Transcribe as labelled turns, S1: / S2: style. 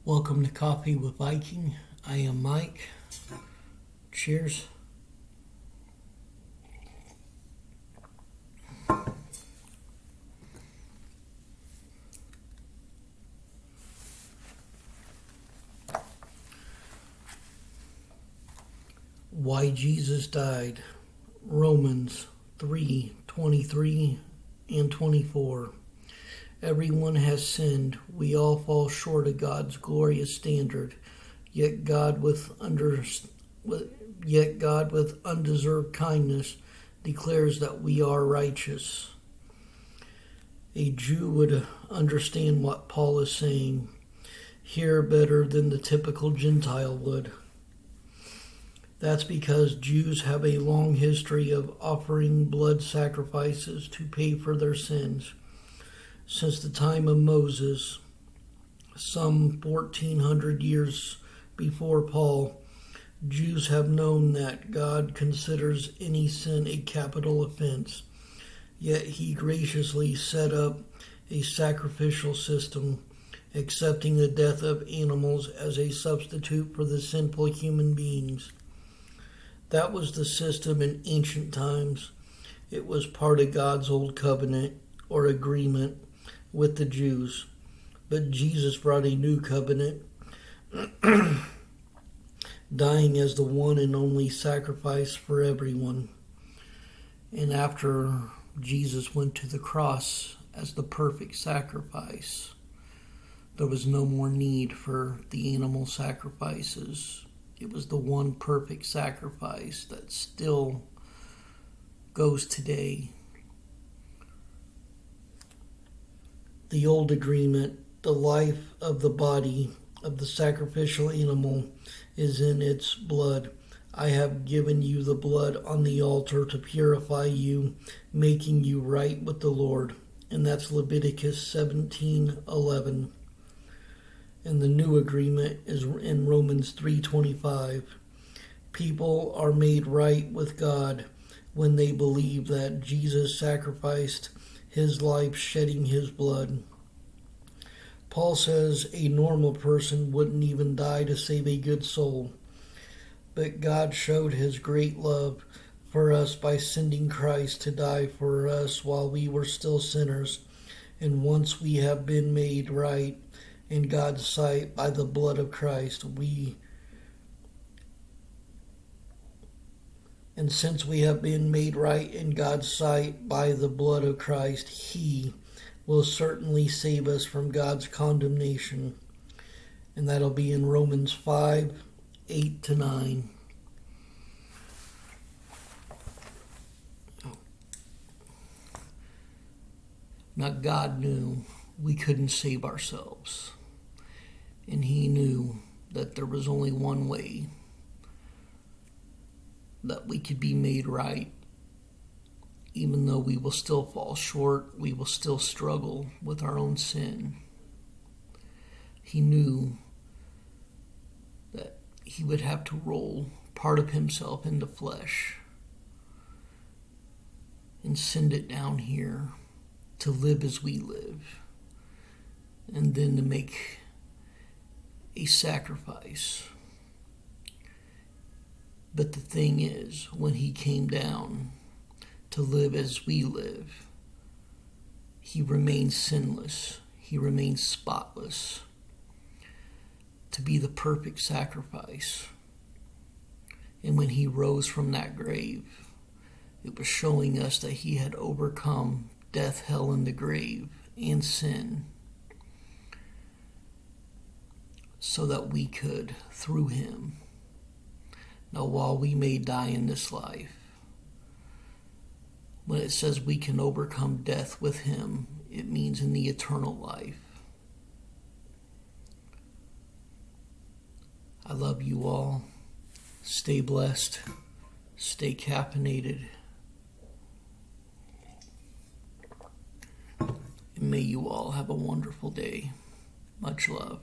S1: Welcome to Coffee with Viking. I am Mike. Cheers. Why Jesus died. Romans 3:23 and 24. Everyone has sinned. We all fall short of God's glorious standard. Yet God with undeserved kindness declares that we are righteous. A Jew would understand what Paul is saying here better than the typical Gentile would. That's because Jews have a long history of offering blood sacrifices to pay for their sins. Since the time of Moses, some 1400 years before Paul, Jews have known that God considers any sin a capital offense, yet he graciously set up a sacrificial system, accepting the death of animals as a substitute for the sinful human beings. That was the system in ancient times. It was part of God's old covenant or agreement with the Jews. But Jesus brought a new covenant, dying as the one and only sacrifice for everyone. And after Jesus went to the cross as the perfect sacrifice, there was no more need for the animal sacrifices. It was the one perfect sacrifice that still goes today. The old agreement, the life of the body of the sacrificial animal is in its blood. I have given you the blood on the altar to purify you, making you right with the Lord. And that's Leviticus 17:11. And the new agreement is in Romans 3:25. People are made right with God when they believe that Jesus sacrificed his life, shedding his blood. Paul says a normal person wouldn't even die to save a good soul. But God showed his great love for us by sending Christ to die for us while we were still sinners. And once we have been made right in God's sight by the blood of Christ, since we have been made right in God's sight by the blood of Christ, he will certainly save us from God's condemnation. And that'll be in Romans 5:8-9. Now God knew we couldn't save ourselves. And he knew that there was only one way that we could be made right. Even though we will still fall short, we will still struggle with our own sin. He knew that he would have to roll part of himself into flesh and send it down here to live as we live, and then to make a sacrifice. But the thing is, when he came down to live as we live, he remained sinless. He remained spotless, to be the perfect sacrifice. And when he rose from that grave, it was showing us that he had overcome death, hell, and the grave, and sin, so that we could, through him. Now, while we may die in this life, when it says we can overcome death with him, it means in the eternal life. I love you all. Stay blessed. Stay caffeinated. And may you all have a wonderful day. Much love.